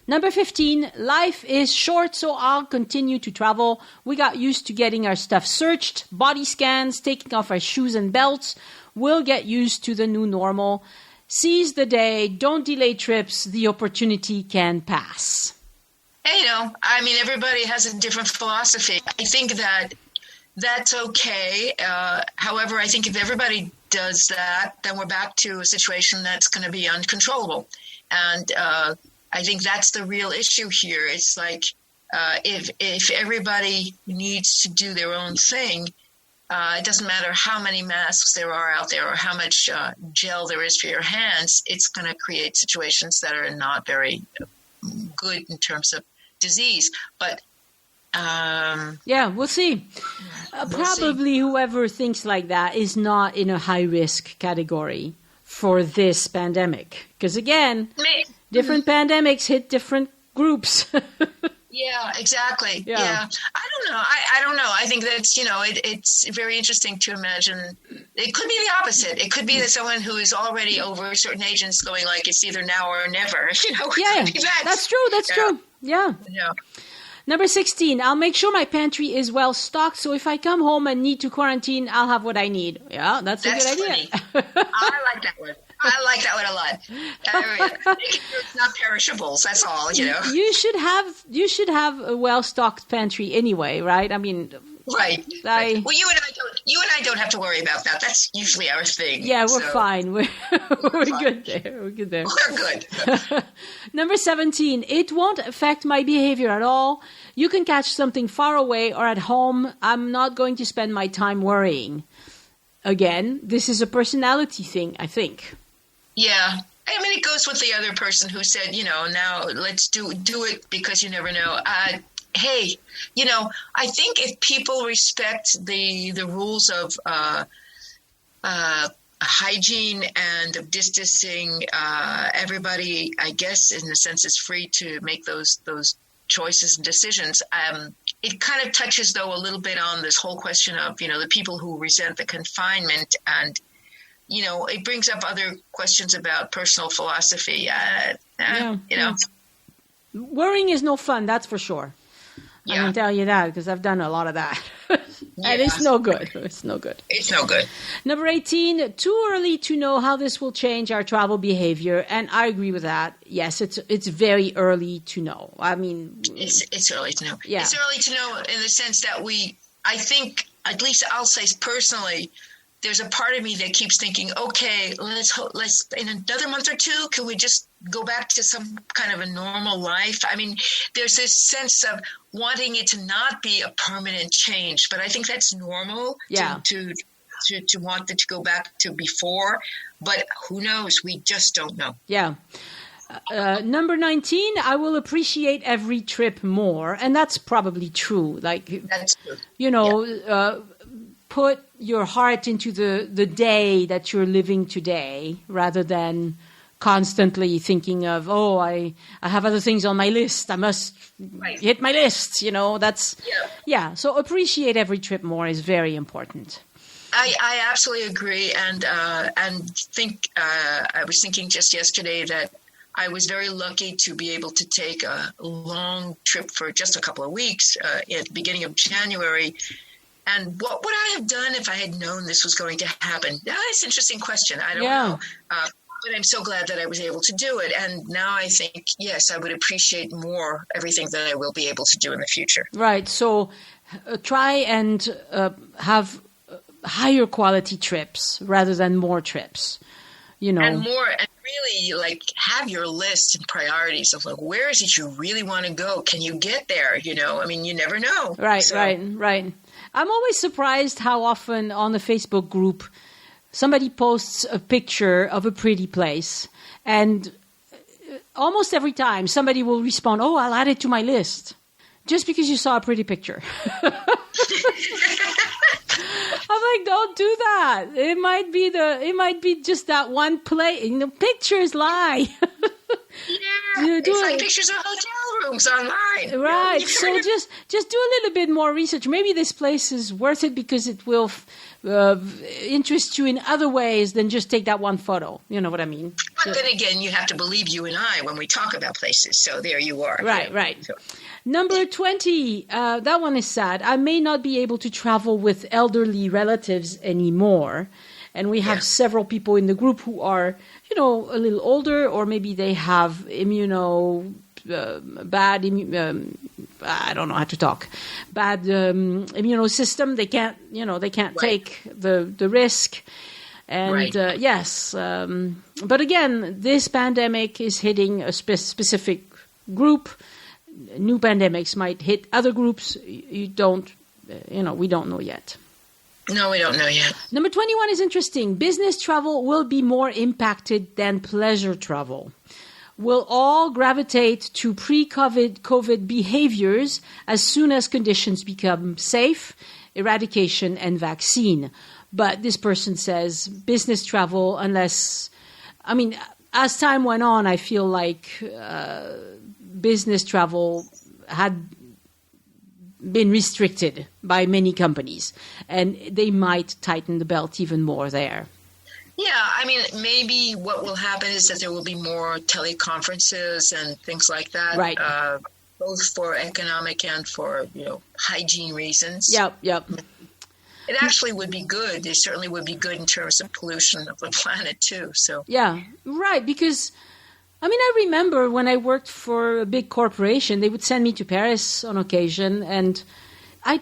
Number 15, life is short, so I'll continue to travel. We got used to getting our stuff searched, body scans, taking off our shoes and belts. We'll get used to the new normal. Seize the day, don't delay trips, the opportunity can pass. Hey, everybody has a different philosophy. I think that's okay. However, I think if everybody does that, then we're back to a situation that's going to be uncontrollable. And I think that's the real issue here. It's like if everybody needs to do their own thing, it doesn't matter how many masks there are out there or how much gel there is for your hands, it's going to create situations that are not very good in terms of disease. But we'll see. Probably whoever thinks like that is not in a high-risk category for this pandemic. Because again, different pandemics hit different groups. Yeah, exactly. Yeah. I don't know. I think that's, it's very interesting to imagine. It could be the opposite. It could be that someone who is already over a certain age is going like, it's either now or never. That's true. That's true. Yeah. Number 16, I'll make sure my pantry is well stocked, so if I come home and need to quarantine, I'll have what I need. Yeah, that's a good idea. I like that one. I like that one a lot. It's not perishables. That's all. You should have a well-stocked pantry anyway, right? I mean, right. Well, you and I don't have to worry about that. That's usually our thing. Yeah, we're fine. We're good there. We're good there. We're good. Number 17, it won't affect my behavior at all. You can catch something far away or at home. I'm not going to spend my time worrying. Again, this is a personality thing, I think. Yeah. I mean, it goes with the other person who said, now let's do it because you never know. Hey, I think if people respect the rules of hygiene and of distancing, everybody, I guess, in a sense, is free to make those choices and decisions. It kind of touches, though, a little bit on this whole question of, the people who resent the confinement, and it brings up other questions about personal philosophy. Worrying is no fun, that's for sure. Yeah. I can tell you that because I've done a lot of that. And it's no good. It's no good. It's no good. Number 18, too early to know how this will change our travel behavior. And I agree with that. Yes, it's very early to know. I mean, it's early to know. Yeah. It's early to know in the sense that I think, at least I'll say personally, there's a part of me that keeps thinking, okay, let's in another month or two, can we just go back to some kind of a normal life? I mean, there's this sense of wanting it to not be a permanent change, but I think that's normal to want it to go back to before. But who knows? We just don't know. Yeah. Number 19, I will appreciate every trip more. And that's probably true. That's true. Put your heart into the day that you're living today rather than constantly thinking of, I have other things on my list. I must hit my list. So appreciate every trip more is very important. I absolutely agree. And think I was thinking just yesterday that I was very lucky to be able to take a long trip for just a couple of weeks at the beginning of January. And what would I have done if I had known this was going to happen? That's an interesting question. I don't know. But I'm so glad that I was able to do it. And now I think, yes, I would appreciate more everything that I will be able to do in the future. Right. So try and have higher quality trips rather than more trips, And really like have your list and priorities of like, where is it you really want to go? Can you get there? I mean, you never know. Right. I'm always surprised how often on the Facebook group somebody posts a picture of a pretty place, and almost every time somebody will respond, "Oh, I'll add it to my list," just because you saw a pretty picture. I'm like, don't do that. It might be just that one place. Pictures lie. It's like pictures of hotel rooms online. Right. So just do a little bit more research. Maybe this place is worth it because it will interest you in other ways than just take that one photo. You know what I mean? But then again, you have to believe you and I when we talk about places. So there you are. Right. So. Number 20, that one is sad. I may not be able to travel with elderly relatives anymore. And we have several people in the group who are, a little older, or maybe they have I don't know how to talk, bad immune system. They can't take the risk. And yes, but again, this pandemic is hitting a specific group. New pandemics might hit other groups. We don't know yet. No, we don't know yet. Number 21 is interesting. Business travel will be more impacted than pleasure travel. We'll all gravitate to pre-COVID behaviors as soon as conditions become safe, eradication, and vaccine. But this person says business travel, as time went on, I feel like business travel had been restricted by many companies, and they might tighten the belt even more there. Yeah, maybe what will happen is that there will be more teleconferences and things like that, right? Both for economic and for hygiene reasons. Yep. It actually would be good. It certainly would be good in terms of pollution of the planet too. So yeah, right. Because I remember when I worked for a big corporation, they would send me to Paris on occasion, and I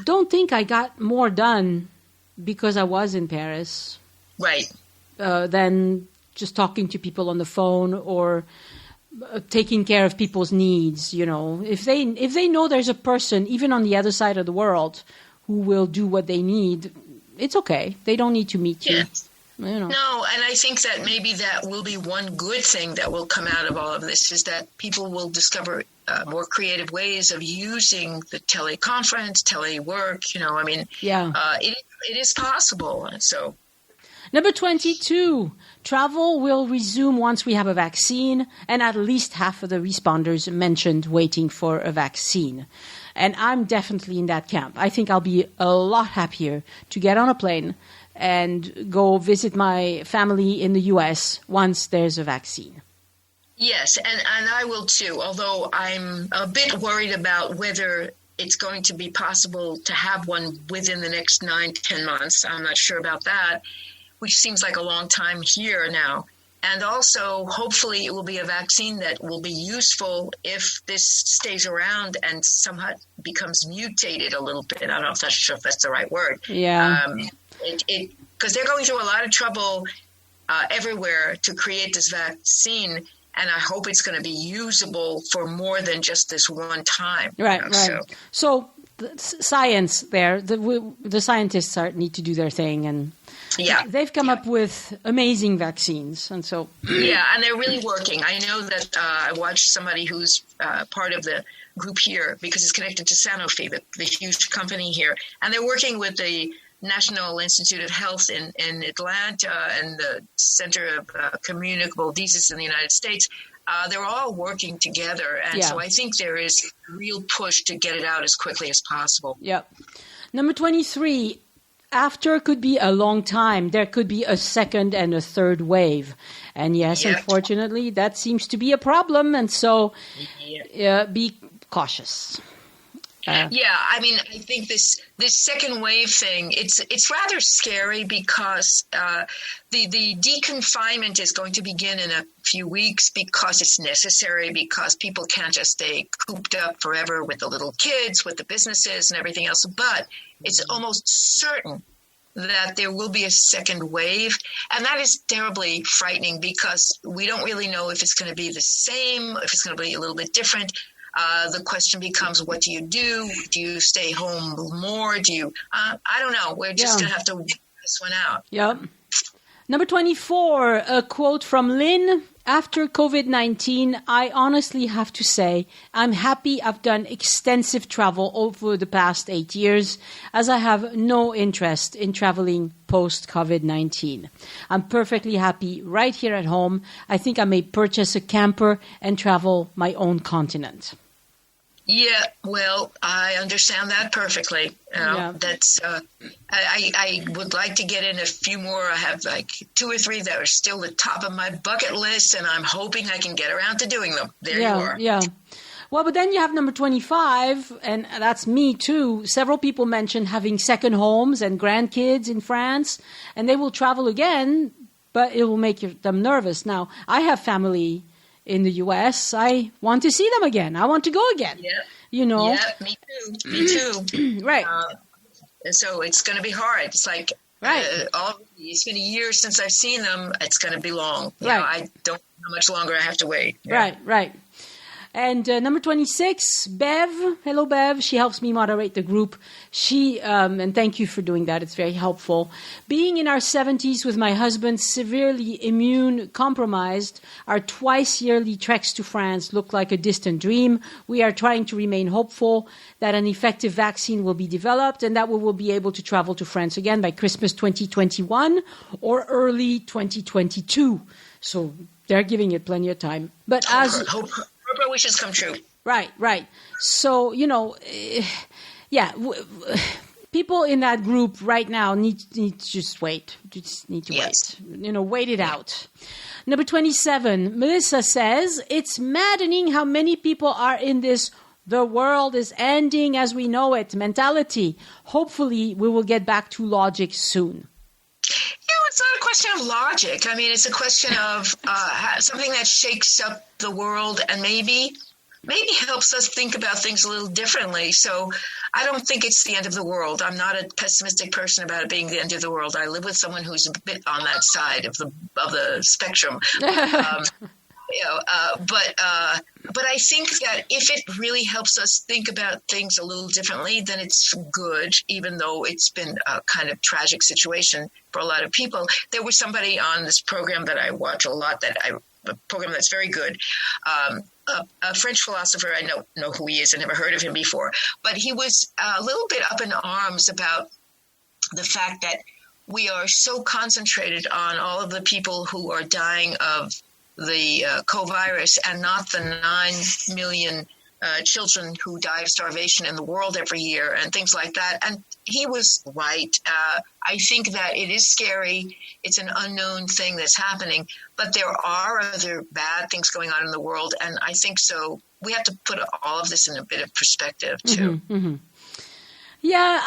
don't think I got more done because I was in Paris. Right. Than just talking to people on the phone or taking care of people's needs. If they know there's a person even on the other side of the world who will do what they need, it's okay. They don't need to meet you. No, and I think that maybe that will be one good thing that will come out of all of this is that people will discover more creative ways of using the teleconference, telework. It is possible. And so. Number 22, travel will resume once we have a vaccine, and at least half of the responders mentioned waiting for a vaccine. And I'm definitely in that camp. I think I'll be a lot happier to get on a plane and go visit my family in the U.S. once there's a vaccine. Yes, and I will too, although I'm a bit worried about whether it's going to be possible to have one within the next 9 to 10 months. I'm not sure about that, which seems like a long time here now. And also, hopefully, it will be a vaccine that will be useful if this stays around and somehow becomes mutated a little bit. I don't know if that's the right word. Yeah. Because they're going through a lot of trouble everywhere to create this vaccine, and I hope it's going to be usable for more than just this one time. Right. So science there, the scientists need to do their thing, and they've come up with amazing vaccines, and so and they're really working. I know that I watched somebody who's part of the group here because it's connected to Sanofi, the huge company here, and they're working with the National Institute of Health in Atlanta and the Center of Communicable Diseases in the United States. They're all working together, and so I think there is a real push to get it out as quickly as possible. Yep. Number 23, after could be a long time. There could be a second and a third wave. And yes, unfortunately, that seems to be a problem, and so be cautious. I think this second wave thing, it's rather scary because the deconfinement is going to begin in a few weeks because it's necessary, because people can't just stay cooped up forever with the little kids, with the businesses and everything else. But it's almost certain that there will be a second wave. And that is terribly frightening because we don't really know if it's going to be the same, if it's going to be a little bit different. The question becomes, what do you do? Do you stay home more? Do you, I don't know. We're just going to have to work this one out. Yep. Number 24, a quote from Lynn. After COVID-19, I honestly have to say I'm happy I've done extensive travel over the past 8 years, as I have no interest in traveling post-COVID-19. I'm perfectly happy right here at home. I think I may purchase a camper and travel my own continent. Yeah, well, I understand that perfectly. That's I would like to get in a few more. I have like 2 or 3 that are still the top of my bucket list, and I'm hoping I can get around to doing them. There you are. Yeah. Well, but then you have number 25, and that's me too. Several people mentioned having second homes and grandkids in France, and they will travel again, but it will make them nervous. Now, I have family in the U.S. I want to see them again. I want to go again. Yeah. You know? Yeah, me too. Me too. Right. So it's going to be hard. It's like, it's been a year since I've seen them. It's going to be long. You know, I don't know how much longer I have to wait. Yeah. Right. And number 26, Bev. Hello, Bev. She helps me moderate the group. She, and thank you for doing that. It's very helpful. Being in our 70s with my husband severely immune compromised, our twice yearly treks to France look like a distant dream. We are trying to remain hopeful that an effective vaccine will be developed and that we will be able to travel to France again by Christmas 2021 or early 2022. So they're giving it plenty of time. But Hope our wishes come true. Right. So, people in that group right now need to just wait. Just need to wait. Wait it out. Number 27, Melissa says, it's maddening how many people are in this the world is ending as we know it mentality. Hopefully, we will get back to logic soon. It's not a question of logic. I mean, it's a question of something that shakes up the world and maybe helps us think about things a little differently. So I don't think it's the end of the world. I'm not a pessimistic person about it being the end of the world. I live with someone who's a bit on that side of the spectrum. But I think that if it really helps us think about things a little differently, then it's good, even though it's been a kind of tragic situation for a lot of people. There was somebody on this program that I watch a lot, a program that's very good, a French philosopher. I don't know who he is. I never heard of him before. But he was a little bit up in arms about the fact that we are so concentrated on all of the people who are dying of the co-virus and not the 9 million children who die of starvation in the world every year and things like that. And he was right. I think that it is scary. It's an unknown thing that's happening, but there are other bad things going on in the world. And I think so. We have to put all of this in a bit of perspective too. Mm-hmm, mm-hmm. Yeah,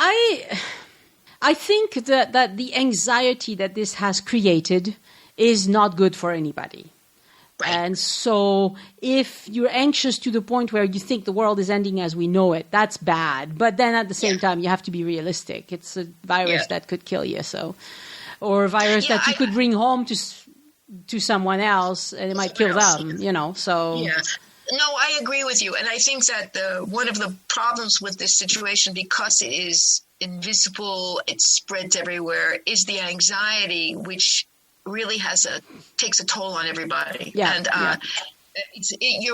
I think that the anxiety that this has created is not good for anybody. Right. And so if you're anxious to the point where you think the world is ending as we know it, that's bad. But then at the same time, you have to be realistic. It's a virus that could kill you. Or a virus that you could bring home to someone else and it might kill them, so. Yeah. No, I agree with you. And I think that one of the problems with this situation, because it is invisible, it spreads everywhere, is the anxiety, which really takes a toll on everybody. You're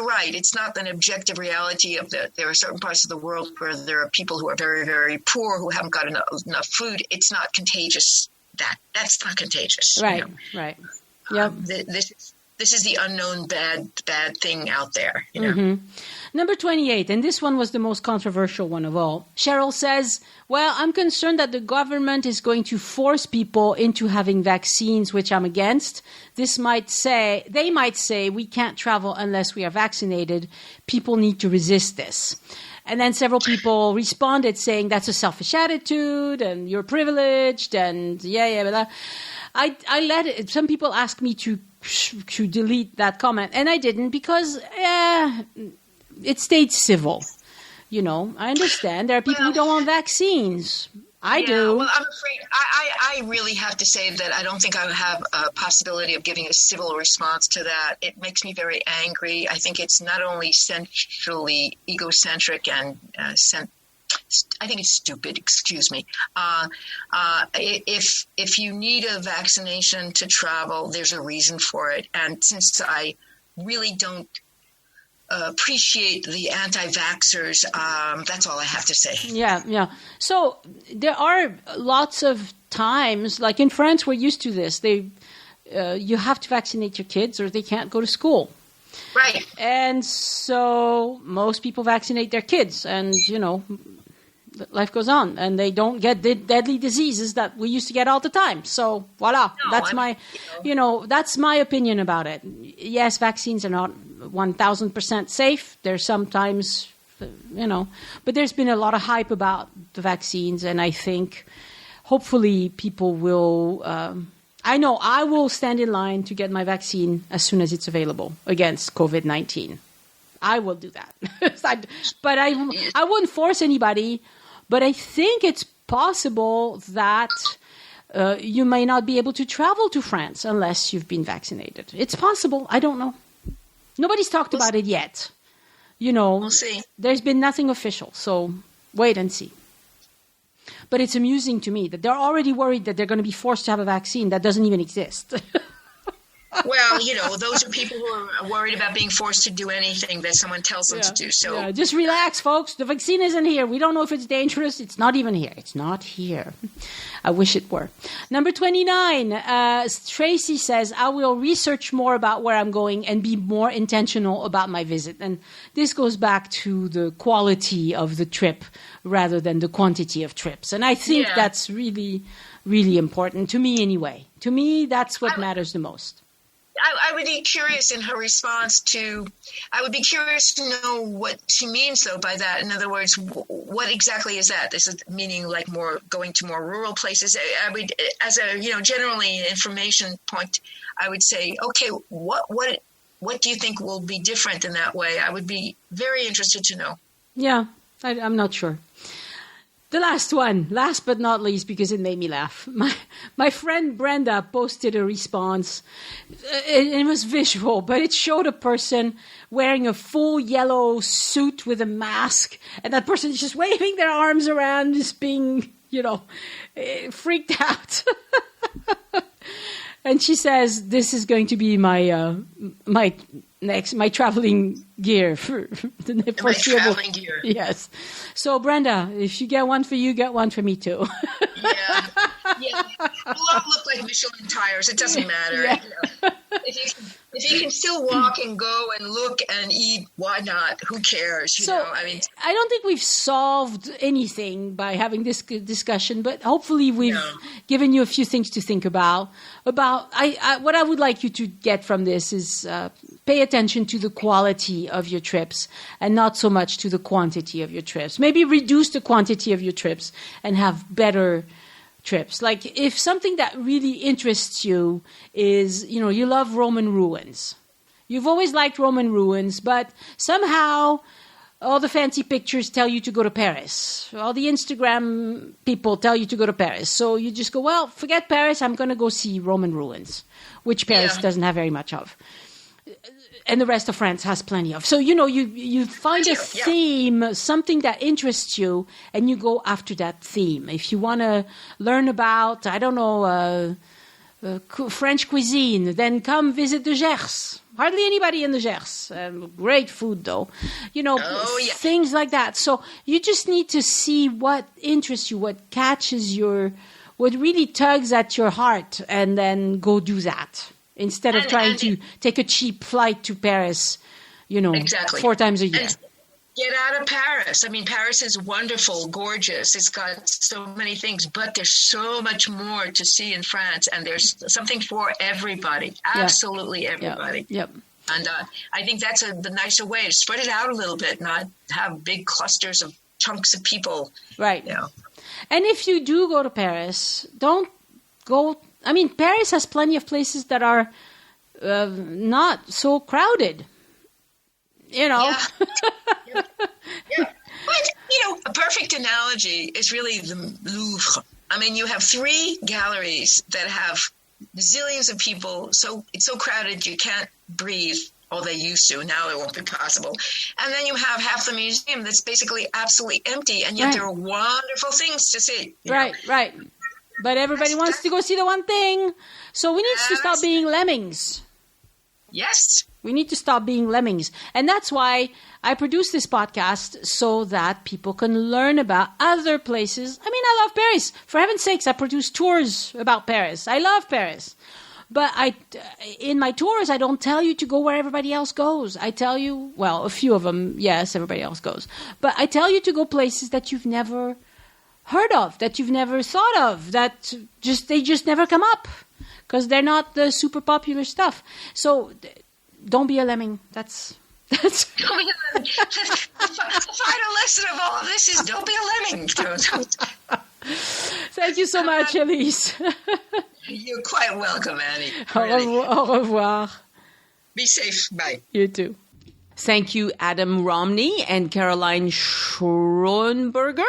right. It's not an objective reality of that. There are certain parts of the world where there are people who are very, very poor who haven't got enough food. It's not contagious. That's not contagious. Right. Yep. This is the unknown bad thing out there. Mm-hmm. Number 28, and this one was the most controversial one of all. Cheryl says, well, I'm concerned that the government is going to force people into having vaccines, which I'm against. They might say we can't travel unless we are vaccinated. People need to resist this. And then several people responded saying that's a selfish attitude and you're privileged and blah. I let it. Some people asked me to delete that comment, and I didn't because it stayed civil. I understand there are people who don't want vaccines. I do. Well, I'm afraid I really have to say that I don't think I have a possibility of giving a civil response to that. It makes me very angry. I think it's not only centrally egocentric and I think it's stupid. Excuse me. If you need a vaccination to travel, there's a reason for it. And since I really don't appreciate the anti-vaxxers, that's all I have to say. Yeah. So there are lots of times, like in France, we're used to this. You have to vaccinate your kids, or they can't go to school. Right. And so most people vaccinate their kids, and life goes on, and they don't get the deadly diseases that we used to get all the time. So voila, that's my opinion about it. Yes, vaccines are not 1,000% safe. There's sometimes, but there's been a lot of hype about the vaccines, and I think hopefully people will. I know I will stand in line to get my vaccine as soon as it's available against COVID-19. I will do that, but I wouldn't force anybody. But I think it's possible that you may not be able to travel to France unless you've been vaccinated. It's possible. I don't know. Nobody's talked about it yet. We'll see. There's been nothing official, so wait and see. But it's amusing to me that they're already worried that they're going to be forced to have a vaccine that doesn't even exist. Well, those are people who are worried about being forced to do anything that someone tells them to do. So just relax, folks. The vaccine isn't here. We don't know if it's dangerous. It's not even here. It's not here. I wish it were. Number 29, Tracy says, I will research more about where I'm going and be more intentional about my visit. And this goes back to the quality of the trip rather than the quantity of trips. And I think that's really, really important to me anyway. To me, that's what matters the most. I would be curious in her response I would be curious to know what she means, though, by that. In other words, what exactly is that? This is meaning like going to more rural places. I would, as a, generally an information point, I would say, okay, what do you think will be different in that way? I would be very interested to know. Yeah, I'm not sure. The last one, last but not least, because it made me laugh. My friend Brenda posted a response. It was visual, but it showed a person wearing a full yellow suit with a mask, and that person is just waving their arms around, just being, freaked out. And she says, "This is going to be my traveling gear for the foreseeable." Traveling gear. Yes. So, Brenda, if you get one for you, get one for me too. Yeah. We'll all look like Michelin tires. It doesn't matter. Yeah. If you can still walk and go and look and eat, why not? Who cares? I don't think we've solved anything by having this discussion, but hopefully we've given you a few things to think about. What I would like you to get from this is pay attention to the quality of your trips and not so much to the quantity of your trips. Maybe reduce the quantity of your trips and have better trips. Like if something that really interests you is, you love Roman ruins. You've always liked Roman ruins, but somehow all the fancy pictures tell you to go to Paris. All the Instagram people tell you to go to Paris. So you just go, well, forget Paris. I'm going to go see Roman ruins, which Paris doesn't have very much of. And the rest of France has plenty of. So, you find a theme, something that interests you, and you go after that theme. If you want to learn about, French cuisine, then come visit the Gers. Hardly anybody in the Gers. Great food, though. Things like that. So you just need to see what interests you, what catches what really tugs at your heart, and then go do that. Instead of trying to take a cheap flight to Paris, exactly 4 times a year. And get out of Paris. I mean, Paris is wonderful, gorgeous. It's got so many things, but there's so much more to see in France, and there's something for everybody, absolutely everybody. Yep. And I think that's the nicer way to spread it out a little bit, not have big clusters of chunks of people. Right. And if you do go to Paris, don't go. I mean, Paris has plenty of places that are not so crowded. Yeah. But, a perfect analogy is really the Louvre. I mean, you have 3 galleries that have zillions of people, so it's so crowded you can't breathe. Oh, they used to. Now it won't be possible. And then you have half the museum that's basically absolutely empty, and yet there are wonderful things to see. Right. But everybody wants to go see the one thing. So we need to stop being lemmings. Yes. We need to stop being lemmings. And that's why I produce this podcast, so that people can learn about other places. I mean, I love Paris. For heaven's sakes, I produce tours about Paris. I love Paris. But in my tours, I don't tell you to go where everybody else goes. I tell you, well, a few of them, yes, everybody else goes. But I tell you to go places that you've never heard of, that you've never thought of, that they just never come up, because they're not the super popular stuff. So don't be a lemming. That's don't be a lemming. The final lesson of all of this is don't be a lemming. Thank you so much, Elyse. You're quite welcome, Annie. Au revoir. Be safe. Bye. You too. Thank you, Adam Romney and Caroline Schoenberger.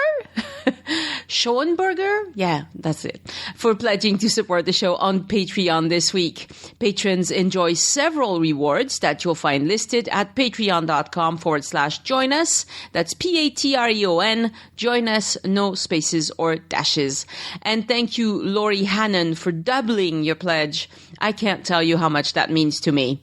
Schoenberger? Yeah, that's it. For pledging to support the show on Patreon this week. Patrons enjoy several rewards that you'll find listed at patreon.com/join us. That's Patreon. Join us, no spaces or dashes. And thank you, Lori Hannon, for doubling your pledge. I can't tell you how much that means to me.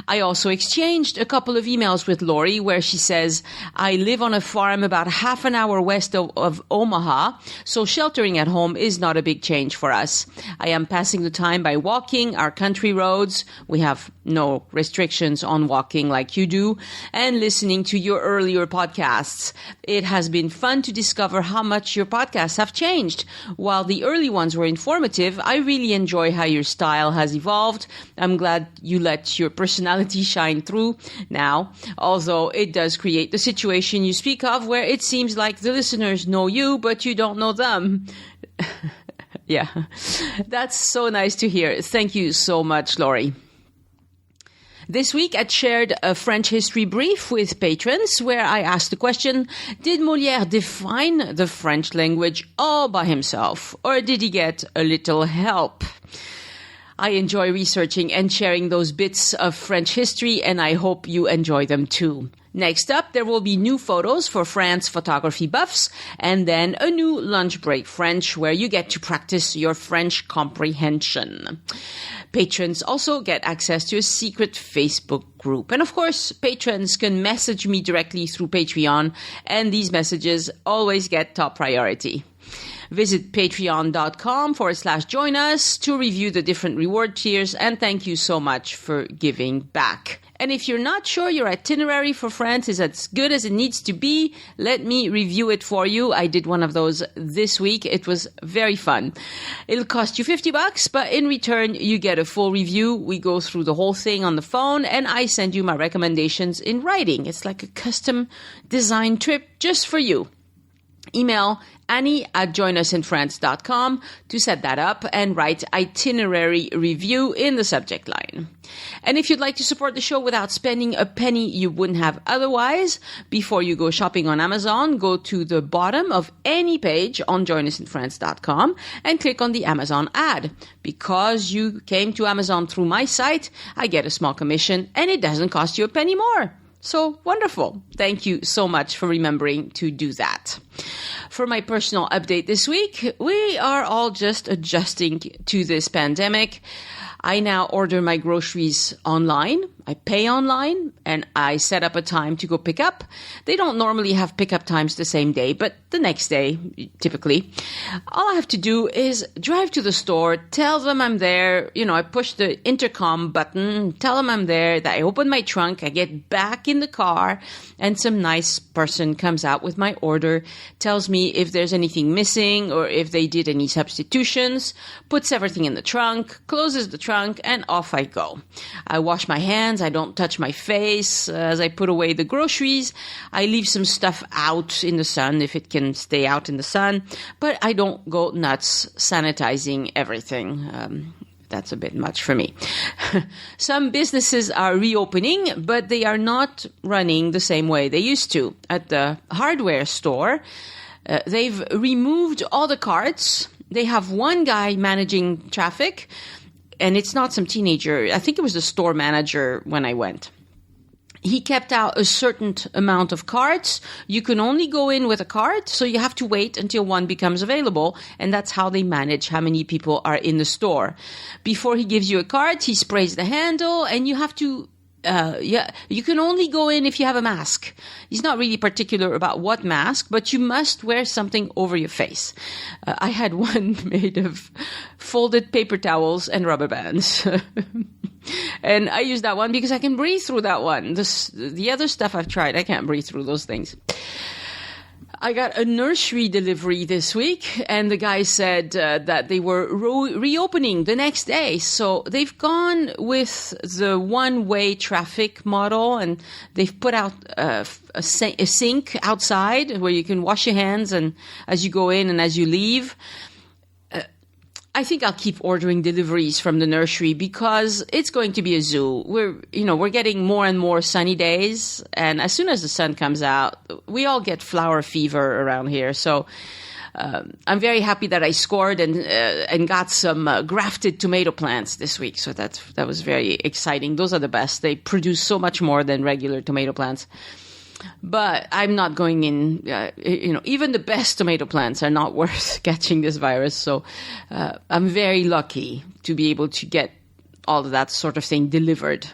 I also exchanged a couple of emails with Lori where she says, I live on a farm about half an hour west of Omaha, so sheltering at home is not a big change for us. I am passing the time by walking our country roads. We have no restrictions on walking like you do, and listening to your earlier podcasts. It has been fun to discover how much your podcasts have changed. While the early ones were informative, I really enjoy how your style has evolved. I'm glad you let your personality shine through now, although it does create the situation you speak of where it seems like the listeners know you, but you don't know them. Yeah, that's so nice to hear. Thank you so much, Lori. This week, I shared a French history brief with patrons where I asked the question, did Molière define the French language all by himself, or did he get a little help? I enjoy researching and sharing those bits of French history, and I hope you enjoy them too. Next up, there will be new photos for France photography buffs, and then a new lunch break French where you get to practice your French comprehension. Patrons also get access to a secret Facebook group. And of course, patrons can message me directly through Patreon, and these messages always get top priority. Visit patreon.com/join us to review the different reward tiers, and thank you so much for giving back. And if you're not sure your itinerary for France is as good as it needs to be, let me review it for you. I did one of those this week. It was very fun. It'll cost you $50, but in return, you get a full review. We go through the whole thing on the phone, and I send you my recommendations in writing. It's like a custom design trip just for you. Email Annie@joinusinfrance.com to set that up and write itinerary review in the subject line. And if you'd like to support the show without spending a penny you wouldn't have otherwise, before you go shopping on Amazon, go to the bottom of any page on joinusinfrance.com and click on the Amazon ad. Because you came to Amazon through my site, I get a small commission and it doesn't cost you a penny more. So wonderful. Thank you so much for remembering to do that. For my personal update this week, we are all just adjusting to this pandemic. I now order my groceries online. I pay online, and I set up a time to go pick up. They don't normally have pickup times the same day, but the next day, typically. All I have to do is drive to the store, tell them I'm there. I push the intercom button, tell them I'm there, that I open my trunk, I get back in the car, and some nice person comes out with my order, tells me if there's anything missing or if they did any substitutions, puts everything in the trunk, closes the trunk, and off I go. I wash my hands. I don't touch my face as I put away the groceries. I leave some stuff out in the sun if it can stay out in the sun, but I don't go nuts sanitizing everything. that's a bit much for me. Some businesses are reopening, but they are not running the same way they used to. At the hardware store, they've removed all the carts. They have one guy managing traffic, and it's not some teenager. I think it was the store manager when I went. He kept out a certain amount of carts. You can only go in with a cart, so you have to wait until one becomes available, and that's how they manage how many people are in the store. Before he gives you a cart, he sprays the handle, and you have to you can only go in if you have a mask. He's not really particular about what mask, but you must wear something over your face. I had one made of folded paper towels and rubber bands. And I use that one because I can breathe through that one. The other stuff I've tried, I can't breathe through those things. I got a nursery delivery this week, and the guy said that they were reopening the next day. So they've gone with the one-way traffic model, and they've put out a sink outside where you can wash your hands and as you go in and as you leave. I think I'll keep ordering deliveries from the nursery because it's going to be a zoo. We're getting more and more sunny days, and as soon as the sun comes out, we all get flower fever around here. So I'm very happy that I scored and got some grafted tomato plants this week. So that was very exciting. Those are the best. They produce so much more than regular tomato plants. But I'm not going in, even the best tomato plants are not worth catching this virus. So I'm very lucky to be able to get all of that sort of thing delivered.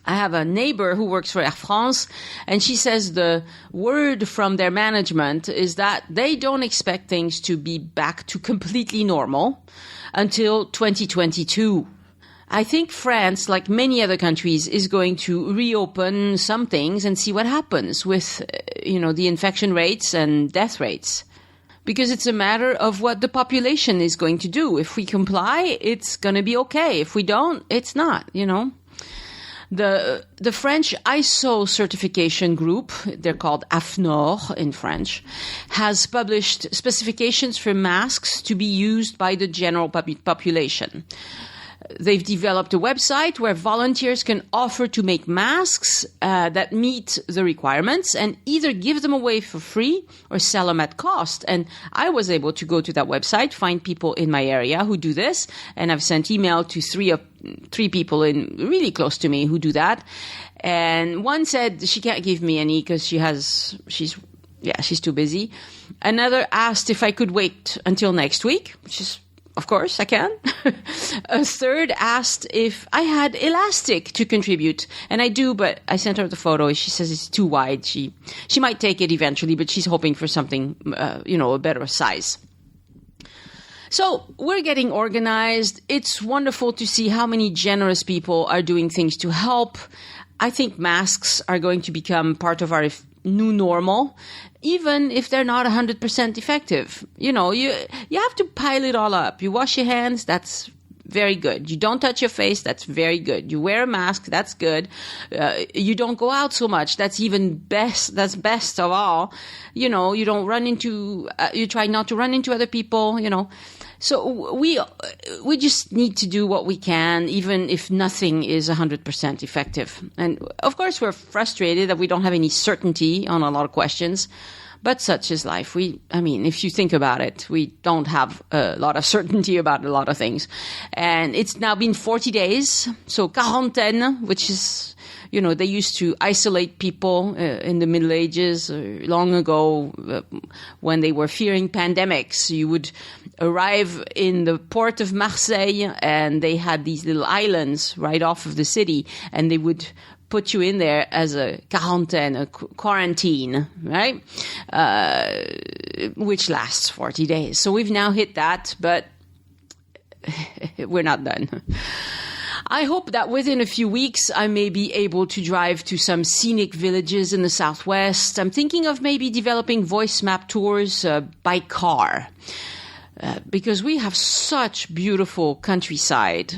I have a neighbor who works for Air France, and she says the word from their management is that they don't expect things to be back to completely normal until 2022. I think France, like many other countries, is going to reopen some things and see what happens with, the infection rates and death rates. Because it's a matter of what the population is going to do. If we comply, it's going to be okay. If we don't, it's not, The French ISO certification group, they're called AFNOR in French, has published specifications for masks to be used by the general population. They've developed a website where volunteers can offer to make masks that meet the requirements and either give them away for free or sell them at cost. And I was able to go to that website, find people in my area who do this, and I've sent email to three people in really close to me who do that. And one said she can't give me any because she's too busy. Another asked if I could wait until next week, which is, of course, I can. A third asked if I had elastic to contribute. And I do, but I sent her the photo. She says it's too wide. She might take it eventually, but she's hoping for something, a better size. So we're getting organized. It's wonderful to see how many generous people are doing things to help. I think masks are going to become part of our new normal, even if they're not 100% effective. You have to pile it all up. You wash your hands, that's very good. You don't touch your face, that's very good. You wear a mask, that's good. You don't go out so much, that's even best. That's best of all. You don't run into, you try not to run into other people, So we just need to do what we can, even if nothing is 100% effective. And of course, we're frustrated that we don't have any certainty on a lot of questions, but such is life. If you think about it, we don't have a lot of certainty about a lot of things. And it's now been 40 days, so quarantaine, which is, they used to isolate people in the Middle Ages long ago when they were fearing pandemics. You would arrive in the port of Marseille and they had these little islands right off of the city, and they would put you in there as a quarantine, right? Which lasts 40 days. So we've now hit that, but we're not done. I hope that within a few weeks, I may be able to drive to some scenic villages in the Southwest. I'm thinking of maybe developing voice map tours by car. Because we have such beautiful countryside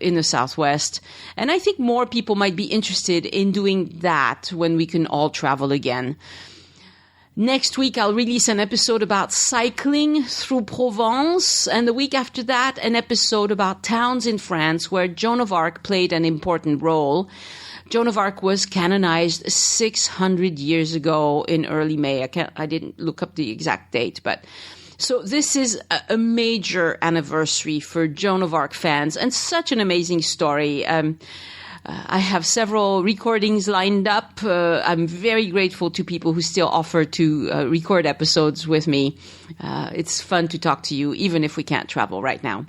in the Southwest. And I think more people might be interested in doing that when we can all travel again. Next week, I'll release an episode about cycling through Provence. And the week after that, an episode about towns in France where Joan of Arc played an important role. Joan of Arc was canonized 600 years ago in early May. I didn't look up the exact date, but so this is a major anniversary for Joan of Arc fans and such an amazing story. I have several recordings lined up. I'm very grateful to people who still offer to record episodes with me. It's fun to talk to you, even if we can't travel right now.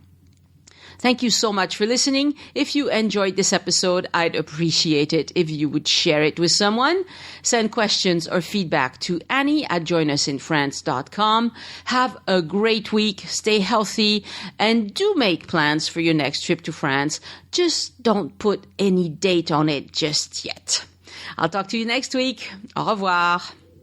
Thank you so much for listening. If you enjoyed this episode, I'd appreciate it if you would share it with someone. Send questions or feedback to Annie@joinusinfrance.com. Have a great week. Stay healthy and do make plans for your next trip to France. Just don't put any date on it just yet. I'll talk to you next week. Au revoir.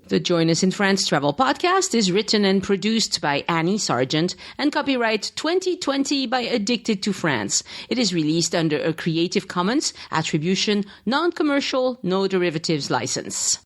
The Join Us in France Travel Podcast is written and produced by Annie Sargent and copyright 2020 by Addicted to France. It is released under a Creative Commons Attribution, Non-Commercial, No Derivatives license.